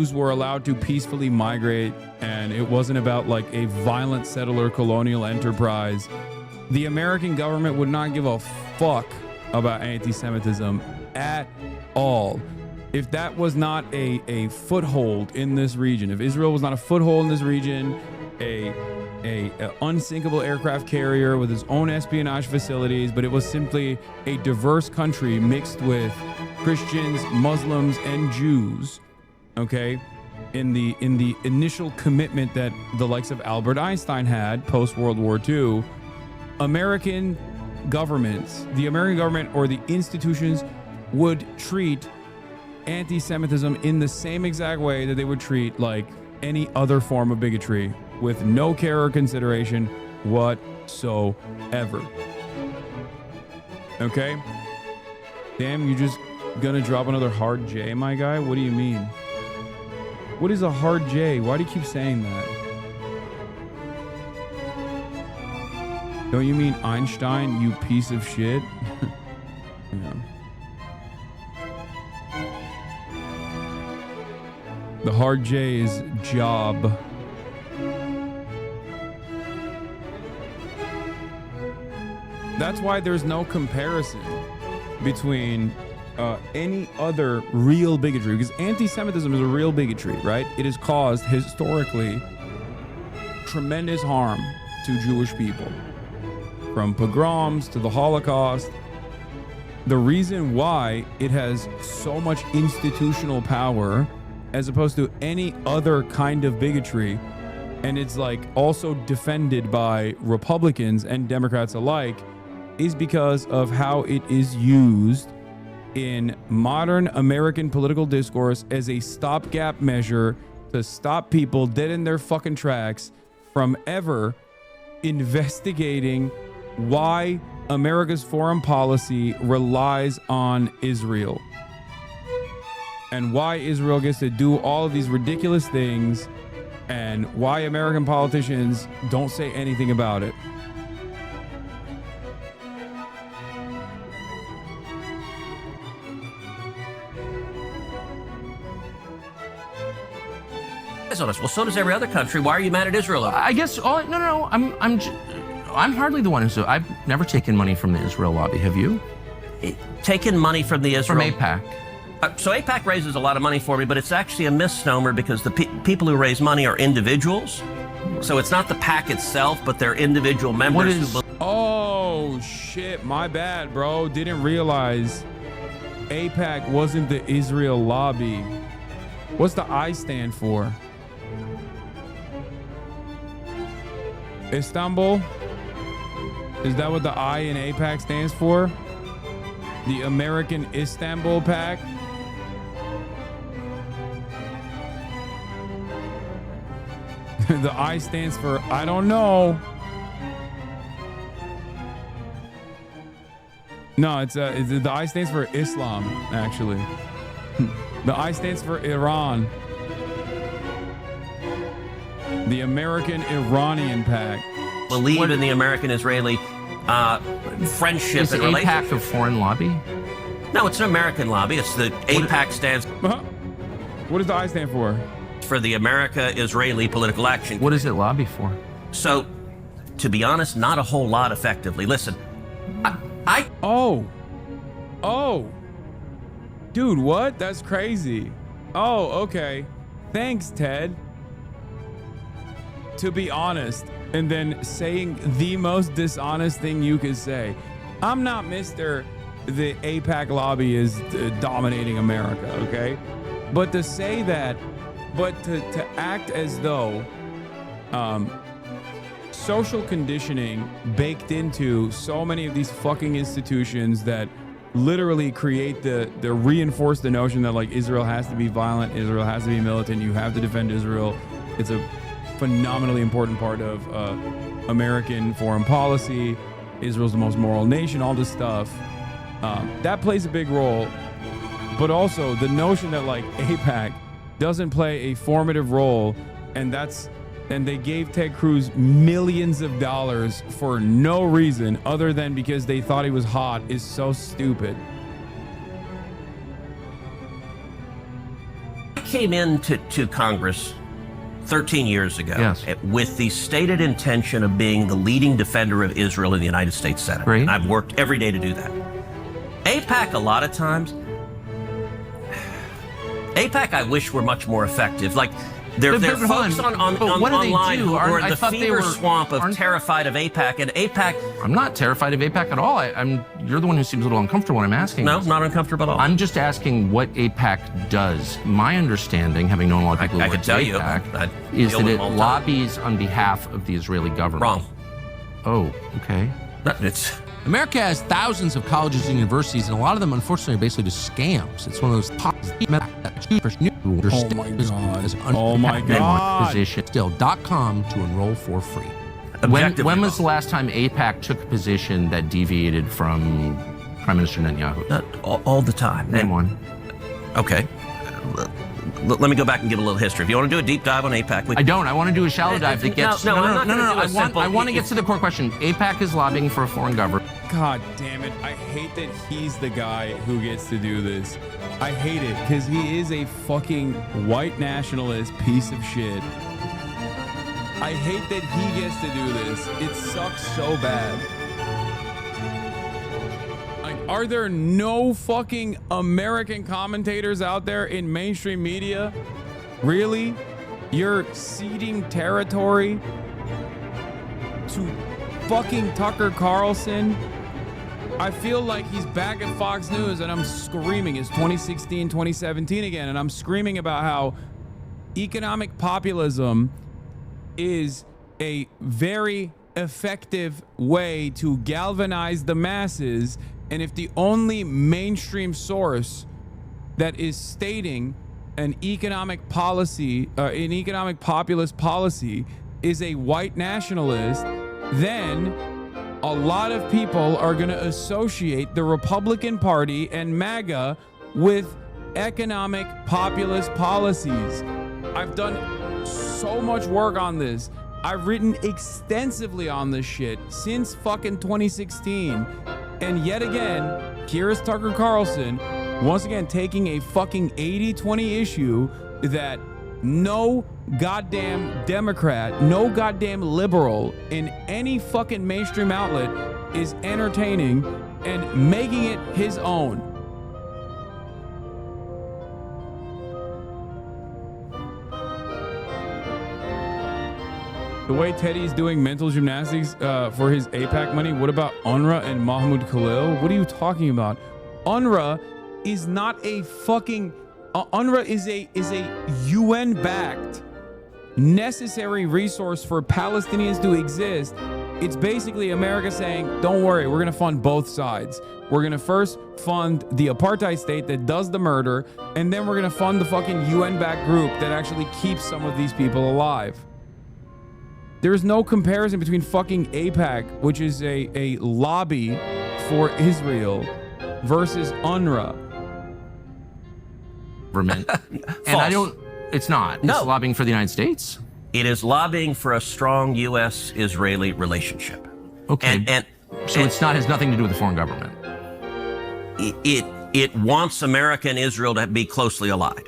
Jews were allowed to peacefully migrate and it wasn't about like a violent settler colonial enterprise, the American government would not give a fuck about anti-Semitism at all. If that was not a foothold in this region, if Israel was not a foothold in this region, a unsinkable aircraft carrier with its own espionage facilities, but it was simply a diverse country mixed with Christians, Muslims, and Jews, okay, in the initial commitment that the likes of Albert Einstein had post World War II, American governments, the American government or the institutions would treat anti-Semitism in the same exact way that they would treat like any other form of bigotry, with no care or consideration whatsoever. Okay? Damn, you just gonna drop another hard J, my guy? What do you mean? What is a hard J? Why do you keep saying that? Don't you mean Einstein, you piece of shit? Yeah. The hard J is job. That's why there's no comparison between any other real bigotry, because anti-Semitism is a real bigotry, right? It has caused historically tremendous harm to Jewish people, from pogroms to the Holocaust. The reason why it has so much institutional power as opposed to any other kind of bigotry, and it's like also defended by Republicans and Democrats alike, is because of how it is used in modern American political discourse as a stopgap measure to stop people dead in their fucking tracks from ever investigating why America's foreign policy relies on Israel and why Israel gets to do all of these ridiculous things and why American politicians don't say anything about it. On us. Well, so does every other country. Why are you mad at Israel? I guess. No. I'm hardly the one who's. I've never taken money from the Israel lobby. Have you? Taken money from the Israel from AIPAC. So AIPAC raises a lot of money for me, but it's actually a misnomer because the people who raise money are individuals. So it's not the PAC itself, but they're individual members. Oh shit! My bad, bro. Didn't realize AIPAC wasn't the Israel lobby. What's the I stand for? Istanbul? Is that what the I in AIPAC stands for? The American Istanbul Pact? The I stands for I don't know. No, it's the I stands for Islam, actually. The I stands for Iran. The American Iranian Pact. Believe in the American-Israeli friendship and relationship. Is the AIPAC a foreign lobby? No, it's an American lobby. It's the AIPAC stands. What does the I stand for? For the America-Israeli Political Action. What does it lobby for? So, to be honest, not a whole lot effectively. Listen, Oh. Dude, what? That's crazy. Oh, okay. Thanks, Ted. To be honest, and then saying the most dishonest thing you could say. I'm not Mr. The AIPAC lobby is dominating America, okay? But to say that, but to act as though social conditioning baked into so many of these fucking institutions that literally create the reinforce the notion that like Israel has to be violent, Israel has to be militant, you have to defend Israel. It's a phenomenally important part of American foreign policy. Israel's the most moral nation, all this stuff. That plays a big role. But also the notion that like AIPAC doesn't play a formative role, and they gave Ted Cruz millions of dollars for no reason other than because they thought he was hot, is so stupid. came into Congress 13 years ago Yes. with the stated intention of being the leading defender of Israel in the United States Senate. Great. And I've worked every day to do that. AIPAC, a lot of times, AIPAC, I wish were much more effective. Like, there are But folks hold on But what do they online do? who are I the thought they fever were- swamp of aren't- terrified of AIPAC, and AIPAC, I'm not terrified of AIPAC at all. You're the one who seems a little uncomfortable when I'm asking. no, this. not uncomfortable at all. I'm just asking what AIPAC does. My understanding, having known a lot of people I who could work tell at you. AIPAC, I is deal that with it them all the time. lobbies on behalf of the Israeli government. Wrong. Oh, okay. It's America has thousands of colleges and universities, and a lot of them, unfortunately, are basically just scams. It's one of those Oh my God. Position still.com to enroll for free. objectively When was wrong. the last time AIPAC took a position that deviated from Prime Minister Netanyahu? Not all the time. Name one. Okay. Let me go back and give a little history. If you want to do a deep dive on AIPAC, we I don't. I want to do a shallow dive that gets. No, I'm not gonna do a I simple- want to get to the core question. AIPAC is lobbying for a foreign government. God damn it. I hate that he's the guy who gets to do this. I hate it because he is a fucking white nationalist piece of shit. I hate that he gets to do this. It sucks so bad. Like, are there no fucking American commentators out there in mainstream media? Really? You're ceding territory to fucking Tucker Carlson? I feel like he's back at Fox News and I'm screaming. It's 2016, 2017 again, and I'm screaming about how economic populism is a very effective way to galvanize the masses. And if the only mainstream source that is stating an economic policy, an economic populist policy is a white nationalist, then a lot of people are going to associate the Republican Party and MAGA with economic populist policies. I've done so much work on this. I've written extensively on this shit since fucking 2016. And yet again, here is Tucker Carlson, once again taking a fucking 80-20 issue that no goddamn Democrat, no goddamn liberal in any fucking mainstream outlet is entertaining and making it his own. The way Teddy's doing mental gymnastics for his AIPAC money, what about UNRWA and Mahmoud Khalil? What are you talking about? UNRWA is not a fucking... UNRWA is a UN-backed necessary resource for Palestinians to exist. It's basically America saying, don't worry, we're going to fund both sides. We're going to first fund the apartheid state that does the murder, and then we're going to fund the fucking UN-backed group that actually keeps some of these people alive. There's no comparison between fucking AIPAC, which is a lobby for Israel, versus UNRWA. Government. And I don't. It's not. No. It's lobbying for the United States. It is lobbying for a strong U.S.-Israeli relationship. Okay. And so it's not has nothing to do with the foreign government. it wants America and Israel to be closely allied.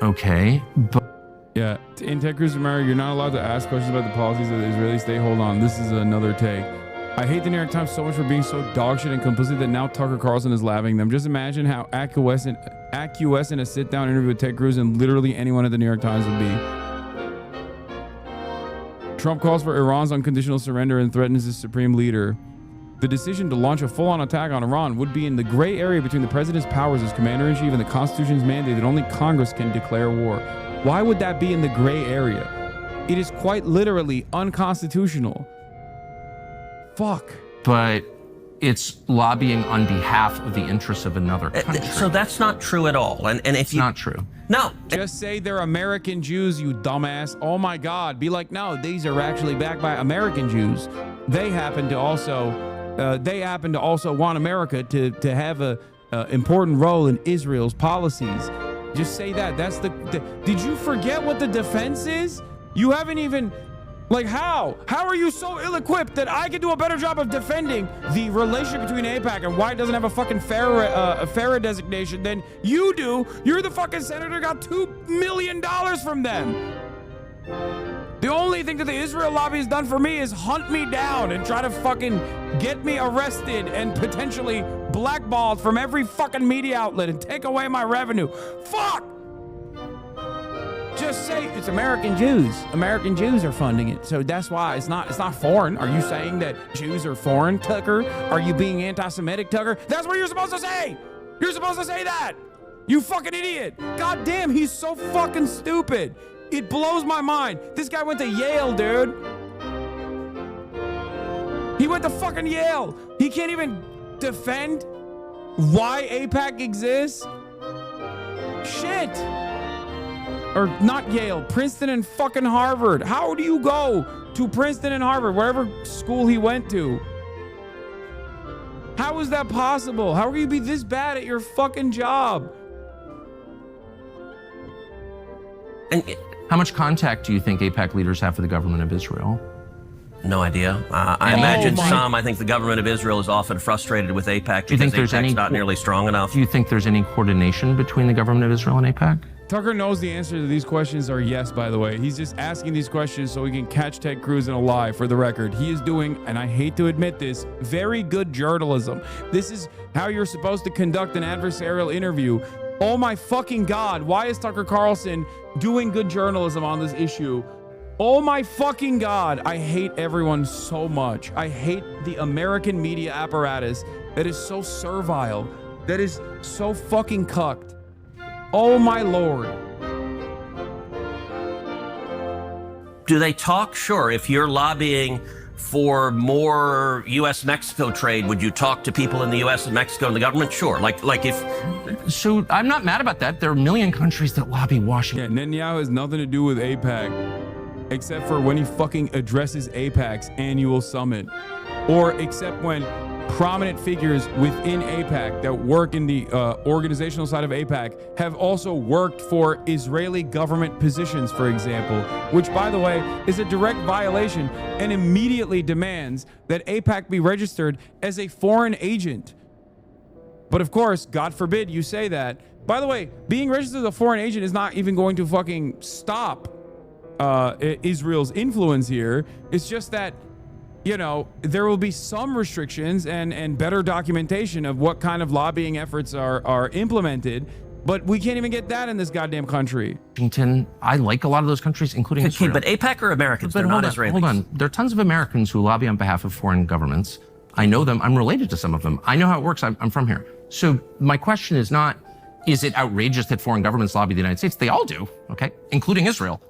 Okay. But Yeah, in Ted Cruz America, you're not allowed to ask questions about the policies of the Israeli state. Hold on, this is another take. I hate the New York Times so much for being so dogshit and complicit that now Tucker Carlson is laughing them. Just imagine how acquiescent a sit-down interview with Ted Cruz and literally anyone at the New York Times would be. Trump calls for Iran's unconditional surrender and threatens his supreme leader. The decision to launch a full-on attack on Iran would be in the gray area between the president's powers as commander-in-chief and the Constitution's mandate that only Congress can declare war. Why would that be in the gray area? It is quite literally unconstitutional. Fuck. but it's lobbying on behalf of the interests of another country. So that's not true at all. And if It's you not true. no, Just say they're American Jews, you dumbass. Oh my God. Be like, no, these are actually backed by American Jews. They happen to also want America to have a important role in Israel's policies. Just say that. That's the. Did you forget what the defense is? You haven't even. Like how? How are you so ill-equipped that I can do a better job of defending the relationship between AIPAC and why it doesn't have a fucking FARA designation than you do? You're the fucking senator, got $2 million from them. The only thing that the Israel lobby has done for me is hunt me down and try to fucking get me arrested and potentially blackballed from every fucking media outlet and take away my revenue. Fuck! Just say it's American Jews. American Jews are funding it, so that's why it's not foreign. Are you saying that Jews are foreign, Tucker? Are you being anti-Semitic, Tucker? That's what you're supposed to say. You're supposed to say that. You fucking idiot. God damn, he's so fucking stupid. It blows my mind. This guy went to Yale, dude. He went to fucking Yale. He can't even defend why AIPAC exists. Shit. Or not Yale, Princeton and fucking Harvard. How do you go to Princeton and Harvard, wherever school he went to? How is that possible? How can you be this bad at your fucking job? And How much contact do you think AIPAC leaders have for the government of Israel? no idea. I imagine some. I think the government of Israel is often frustrated with AIPAC you think because there's AIPAC's not nearly strong enough. Do you think there's any coordination between the government of Israel and AIPAC? Tucker knows the answer to these questions are yes, by the way. He's just asking these questions so he can catch Ted Cruz in a lie. For the record, he is doing, and I hate to admit this, very good journalism. This is how you're supposed to conduct an adversarial interview. Oh my fucking God, why is Tucker Carlson doing good journalism on this issue? Oh my fucking God, I hate everyone so much. I hate the American media apparatus that is so servile, that is so fucking cucked. Oh my Lord. Do they talk? Sure. If you're lobbying for more U.S.-Mexico trade, would you talk to people in the U.S. and Mexico and the government? Sure. Like if... So I'm not mad about that. There are a million countries that lobby Washington. Yeah, Netanyahu has nothing to do with AIPAC, except for when he fucking addresses AIPAC's annual summit, or except when prominent figures within AIPAC that work in the organizational side of AIPAC have also worked for Israeli government positions, for example, which, by the way, is a direct violation and immediately demands that AIPAC be registered as a foreign agent. But of course, God forbid you say that. By the way, being registered as a foreign agent is not even going to fucking stop Israel's influence here. It's just that, you know, there will be some restrictions and better documentation of what kind of lobbying efforts are implemented, but we can't even get that in this goddamn country. Washington, I like a lot of those countries, including Israel. But AIPAC are Americans, they're not Israelis. Hold on, there are tons of Americans who lobby on behalf of foreign governments. I know them, I'm related to some of them. I know how it works, I'm from here. So my question is not, is it outrageous that foreign governments lobby the United States? They all do, okay, including Israel.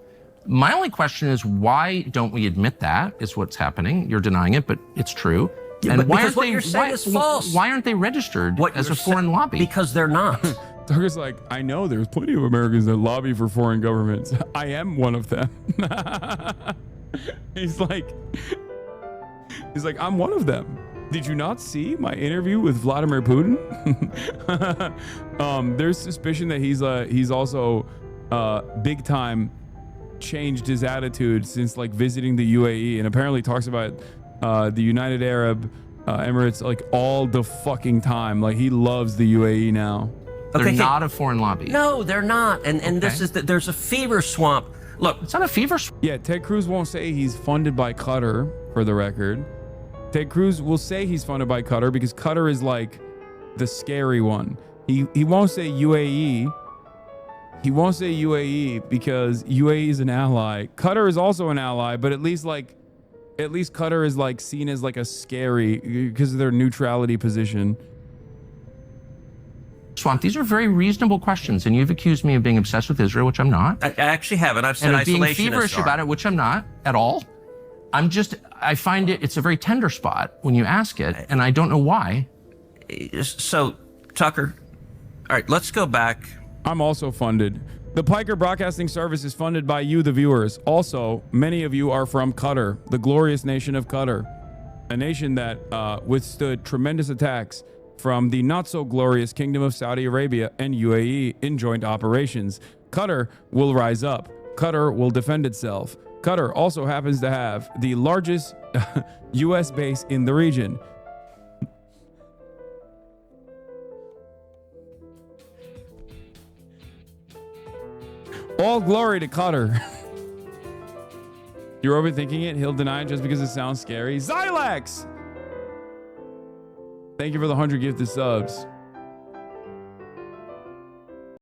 My only question is, why don't we admit that is what's happening? You're denying it, but it's true. Yeah, and because what you're saying is false. Why aren't they registered as a foreign lobby? Because they're not. Tucker's like, I know there's plenty of Americans that lobby for foreign governments. I am one of them. He's like, I'm one of them. Did you not see my interview with Vladimir Putin? There's suspicion that he's also big time changed his attitude since like visiting the UAE, and apparently talks about the United Arab Emirates like all the fucking time. Like he loves the UAE now. They're not a foreign lobby. No, they're not. And this is that there's a fever swamp. Look, it's not a fever swamp. Yeah, Ted Cruz won't say he's funded by Qatar, for the record. Ted Cruz will say he's funded by Qatar because Qatar is like the scary one. He won't say UAE. He won't say UAE because UAE is an ally. Qatar is also an ally, but at least Qatar is like seen as like a scary because of their neutrality position. Swamp, these are very reasonable questions, and you've accused me of being obsessed with Israel, which I'm not. I actually haven't. I've said and of being isolationist feverish about it, which I'm not at all. I find it's a very tender spot when you ask it, and I don't know why. So, Tucker, all right, let's go back. I'm also funded. The Piker Broadcasting Service is funded by you, the viewers. Also, many of you are from Qatar, the glorious nation of Qatar, a nation that withstood tremendous attacks from the not-so-glorious Kingdom of Saudi Arabia and UAE in joint operations. Qatar will rise up. Qatar will defend itself. Qatar also happens to have the largest U.S. base in the region. All glory to Qatar. You're overthinking it. He'll deny it just because it sounds scary. Xylax! Thank you for the 100 gifted subs.